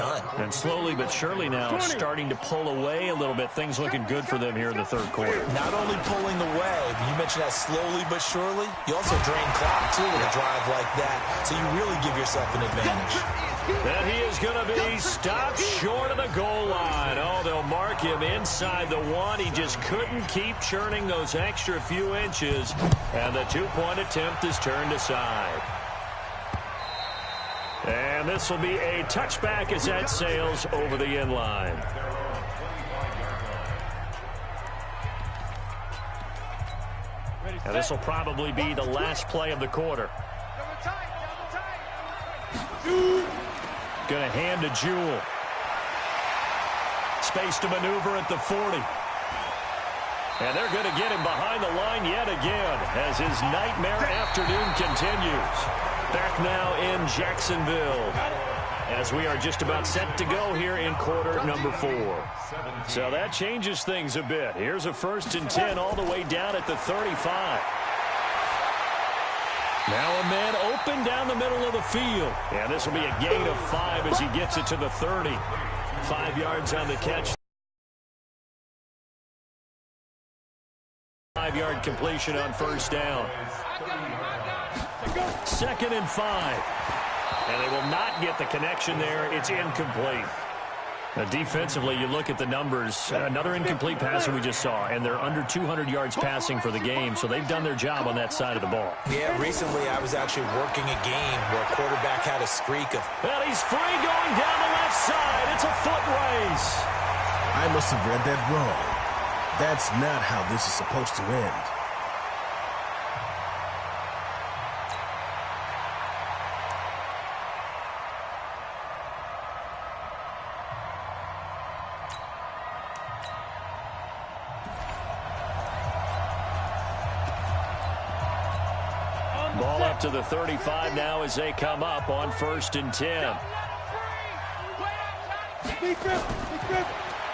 done. And slowly but surely now starting to pull away a little bit. Things looking good for them here in the third quarter. Not only pulling away, you mentioned that slowly but surely, you also drain clock, too, with a drive like that. So you really give yourself an advantage. And he is going to be stopped short of the goal line. Oh, they'll mark him inside the one. He just couldn't keep churning those extra few inches. And the two-point attempt is turned aside. And this will be a touchback as that sails over the end line. And this will probably be the last play of the quarter. Going to hand to Jewell. Space to maneuver at the 40. And they're going to get him behind the line yet again as his nightmare afternoon continues. Back now in Jacksonville as we are just about set to go here in quarter number 4. So that changes things a bit. Here's a 1st and 10 all the way down at the 35. Now a man open down the middle of the field. And this will be a gain of 5 as he gets it to the 30. 5 yards on the catch. 5-yard completion on 1st down. 2nd and 5. And they will not get the connection there. It's incomplete. Now defensively, you look at the numbers. Another incomplete passer we just saw, and they're under 200 yards passing for the game, so they've done their job on that side of the ball. Yeah, recently I was actually working a game where a quarterback had a streak of... And he's free going down the left side. It's a foot race. I must have read that wrong. That's not how this is supposed to end. Ball up to the 35 now as they come up on 1st and 10.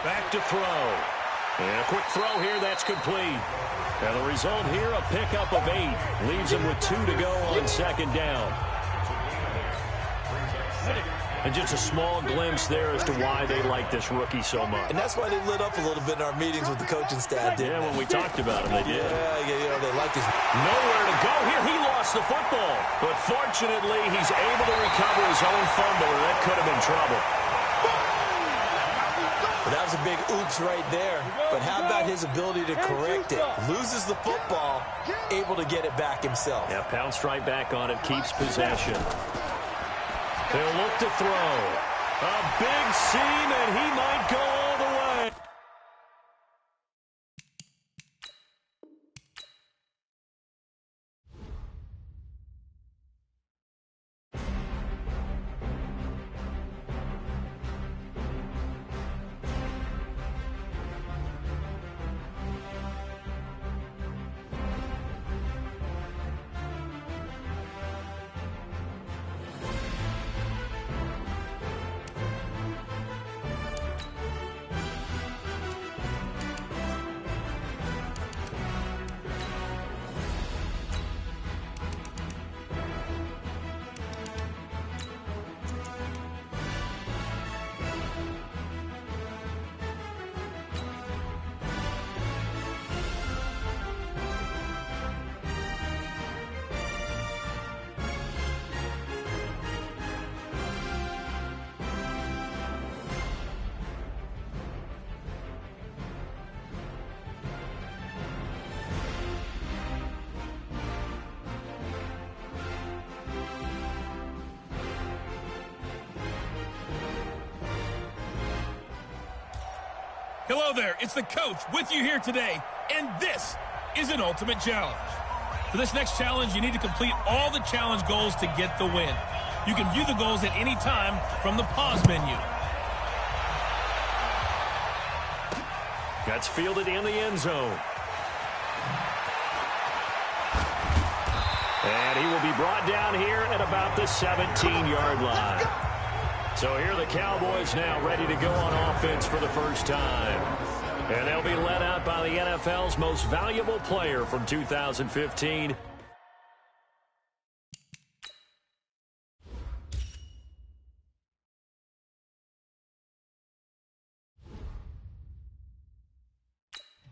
Back to throw. And a quick throw here, that's complete. And the result here, a pickup of 8. Leaves them with 2 to go on 2nd down. And just a small glimpse there as to why they like this rookie so much. And that's why they lit up a little bit in our meetings with the coaching staff, didn't they? When we talked about him, they did. Yeah, you know, they like this. Nowhere to go here. He lost the football. But fortunately, he's able to recover his own fumble, and that could have been trouble. But that was a big oops right there. But how about his ability to correct it? Loses the football, able to get it back himself. Yeah, pounced right back on it, keeps possession. They'll look to throw. A big seam, and he might go all the way. Hello there, it's the coach with you here today, and this is an ultimate challenge. For this next challenge, you need to complete all the challenge goals to get the win. You can view the goals at any time from the pause menu. That's fielded in the end zone. And he will be brought down here at about the 17-yard line. So here are the Cowboys now ready to go on offense for the first time. And they'll be led out by the NFL's most valuable player from 2015,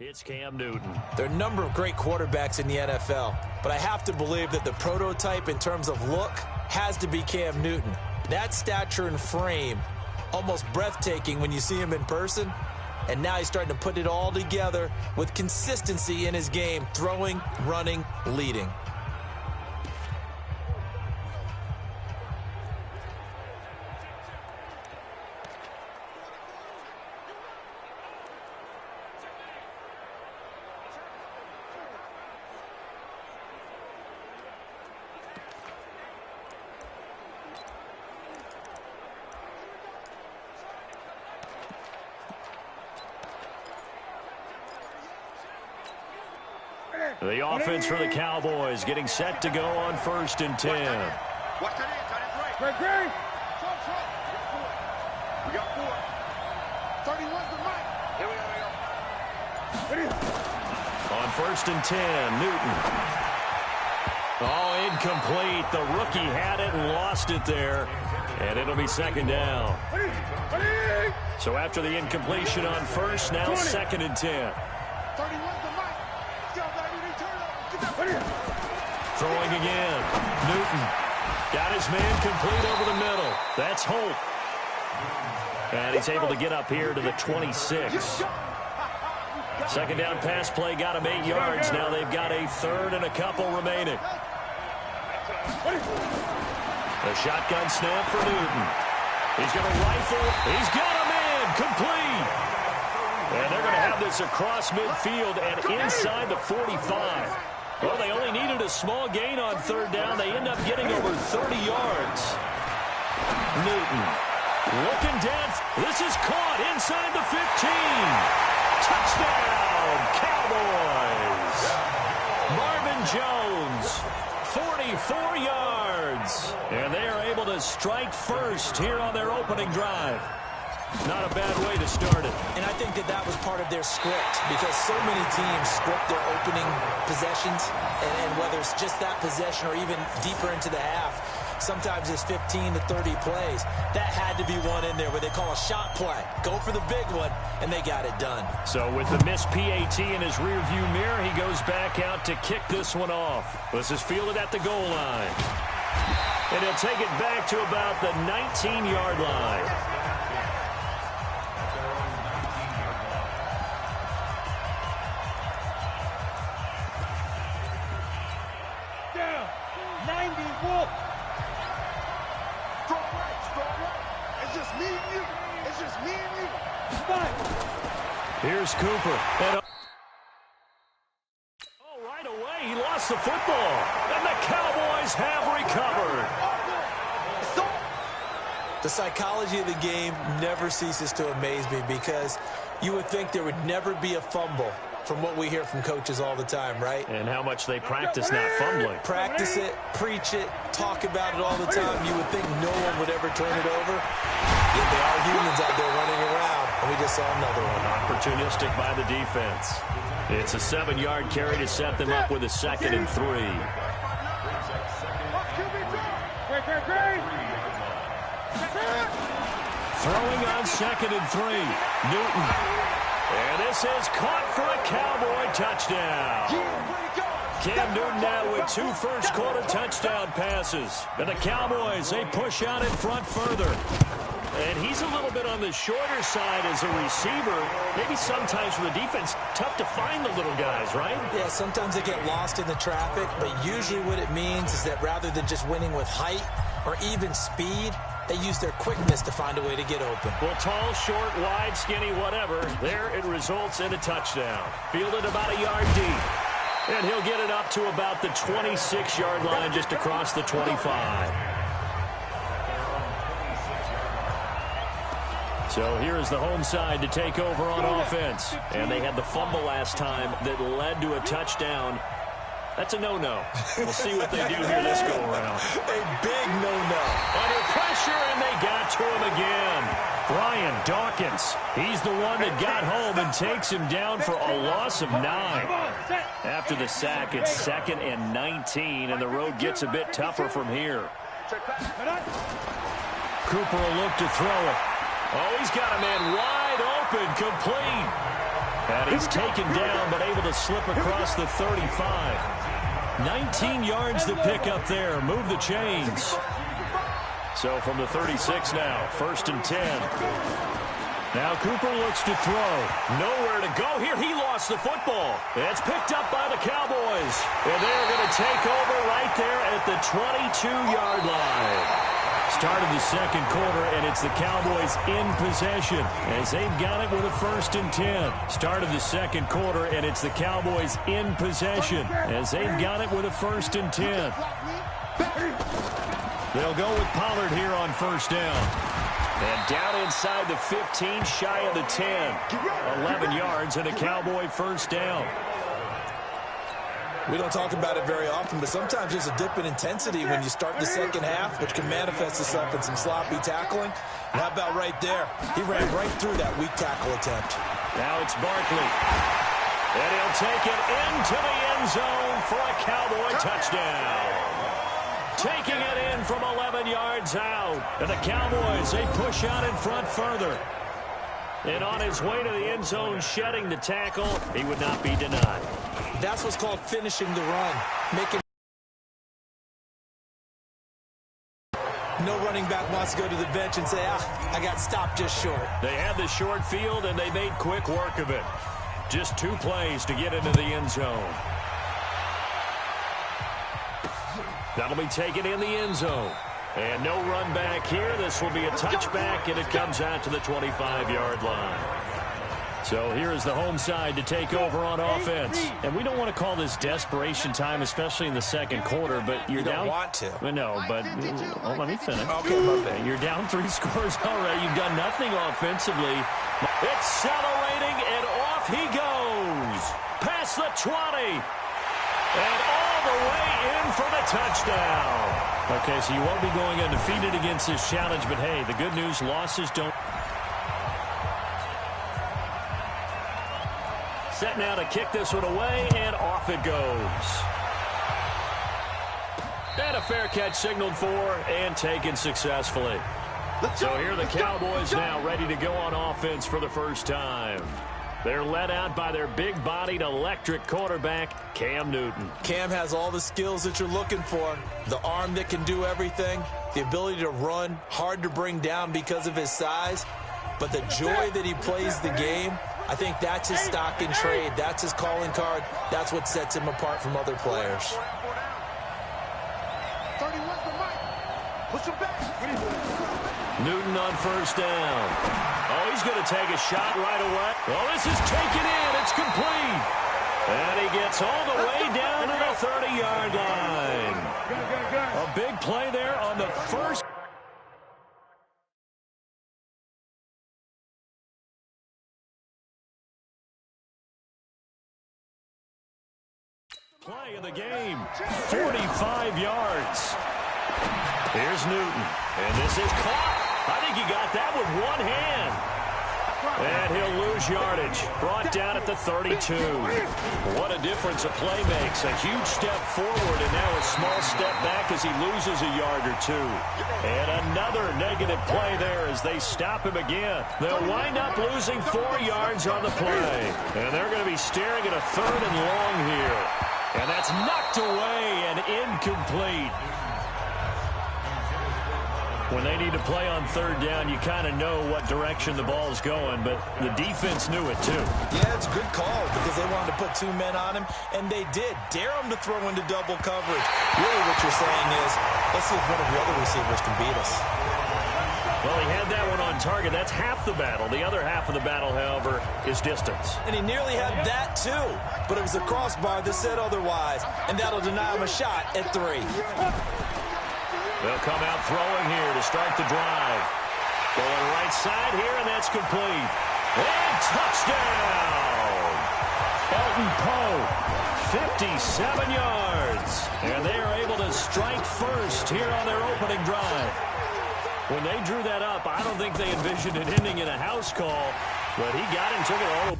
It's Cam Newton. There are a number of great quarterbacks in the NFL, but I have to believe that the prototype in terms of look has to be Cam Newton. That stature and frame, almost breathtaking when you see him in person. And now he's starting to put it all together with consistency in his game, throwing, running, leading. The offense for the Cowboys getting set to go on 1st and 10. Great. We got 4. 31's the mic. Here we go. On 1st and 10, Newton. Oh, incomplete. The rookie had it and lost it there. And it'll be 2nd down. So after the incompletion on 1st, now 2nd and 10. 31's the mic. Throwing again. Newton got his man complete over the middle. That's Holt. And he's able to get up here to the 26. 2nd down pass play got him 8 yards. Now they've got a 3rd and a couple remaining. The shotgun snap for Newton. He's going to rifle. He's got a man complete. And they're going to have this across midfield and inside the 45. Well, they only needed a small gain on 3rd down. They end up getting over 30 yards. Newton looking down. This is caught inside the 15. Touchdown, Cowboys. Marvin Jones, 44 yards. And they are able to strike first here on their opening drive. Not a bad way to start it. And I think that was part of their script, because so many teams script their opening possessions, and whether it's just that possession or even deeper into the half, sometimes it's 15 to 30 plays. That had to be one in there where they call a shot play. Go for the big one, and they got it done. So with the missed PAT in his rearview mirror, he goes back out to kick this one off. This is fielded at the goal line. And he'll take it back to about the 19-yard line. Here's Cooper. And right away, he lost the football. And the Cowboys have recovered. The psychology of the game never ceases to amaze me, because you would think there would never be a fumble from what we hear from coaches all the time, right? And how much they practice not fumbling. Practice it, preach it, talk about it all the time. You would think no one would ever turn it over. Yet there are humans out there running around, and we just saw another one. Opportunistic by the defense. It's a 7-yard carry to set them up with a 2nd and 3. Throwing on 2nd and 3. Newton. And this is caught for a Cowboy touchdown. Cam Newton now with 2 first-quarter touchdown passes. And the Cowboys, they push out in front further. And he's a little bit on the shorter side as a receiver. Maybe sometimes for the defense, tough to find the little guys, right? Yeah, sometimes they get lost in the traffic, but usually what it means is that rather than just winning with height or even speed, they use their quickness to find a way to get open. Well, tall, short, wide, skinny, whatever, there it results in a touchdown. Fielded about a yard deep. And he'll get it up to about the 26-yard line, just across the 25. So here's the home side to take over on offense. And they had the fumble last time that led to a touchdown. That's a no-no. We'll see what they do here this go-around. A big no-no. Under pressure, and they got to him again. Brian Dawkins, he's the one that got home and takes him down for a loss of 9. After the sack, it's 2nd and 19, and the road gets a bit tougher from here. Cooper will look to throw it. Oh, he's got a man wide open, complete. And he's taken down, but able to slip across the 35. 19 yards to pick up there. Move the chains. So from the 36 now, 1st and 10. Now Cooper looks to throw. Nowhere to go here. He lost the football. It's picked up by the Cowboys. And they're going to take over right there at the 22-yard line. Start of the second quarter, and it's the Cowboys in possession as they've got it with a 1st and 10. Start of the second quarter, and it's the Cowboys in possession as they've got it with a 1st and 10. They'll go with Pollard here on 1st down. And down inside the 15, shy of the 10. 11 yards and a Cowboy 1st down. We don't talk about it very often, but sometimes there's a dip in intensity when you start the second half, which can manifest itself in some sloppy tackling. And how about right there? He ran right through that weak tackle attempt. Now it's Barkley. And he'll take it into the end zone for a Cowboy touchdown. Taking it in from 11 yards out. And the Cowboys, they push out in front further. And on his way to the end zone, shedding the tackle, he would not be denied. That's what's called finishing the run. Making no running back wants to go to the bench and say, I got stopped just short. They had the short field, and they made quick work of it. Just 2 plays to get into the end zone. That'll be taken in the end zone. And no run back here. This will be a touchback, and it comes out to the 25-yard line. So here is the home side to take over on offense. And we don't want to call this desperation time, especially in the second quarter, but you're down. You don't want to. No, but let me finish. Okay, my bad. You're down 3 scores already. You've done nothing offensively. Accelerating, and off he goes. Past the 20. And all the way in for the touchdown. Okay, so you won't be going undefeated against this challenge, but hey, the good news, losses don't. Set now to kick this one away, and off it goes. And a fair catch signaled for and taken successfully. So here are the Cowboys now ready to go on offense for the first time. They're led out by their big-bodied electric quarterback, Cam Newton. Cam has all the skills that you're looking for. The arm that can do everything, the ability to run, hard to bring down because of his size, but the joy that he plays the game, I think that's his stock in trade. That's his calling card. That's what sets him apart from other players. 31 for Mike. Push him back. Newton on 1st down. Oh, he's going to take a shot right away. Oh, this is taken in. It's complete. And he gets all the way down to the 30-yard line. A big play there on the first. Play of the game, 45 yards. Here's Newton, and this is caught. I think he got that with one hand. And he'll lose yardage. Brought down at the 32. What a difference a play makes. A huge step forward and now a small step back as he loses a yard or 2. And another negative play there as they stop him again. They'll wind up losing 4 yards on the play. And they're going to be staring at a 3rd and long here. And that's knocked away and incomplete. When they need to play on 3rd down, you kind of know what direction the ball's going, but the defense knew it too. Yeah, it's a good call because they wanted to put 2 men on him, and they did. Dare him to throw into double coverage. Really what you're saying is, let's see if one of the other receivers can beat us. Well, he had that one on target. That's half the battle. The other half of the battle, however, is distance. And he nearly had that too, but it was a crossbar that said otherwise, and that'll deny him a shot at 3. They'll come out throwing here to start the drive. Going right side here, and that's complete. And touchdown! Elton Poe, 57 yards. And they are able to strike first here on their opening drive. When they drew that up, I don't think they envisioned it ending in a house call, but he got him, took it all.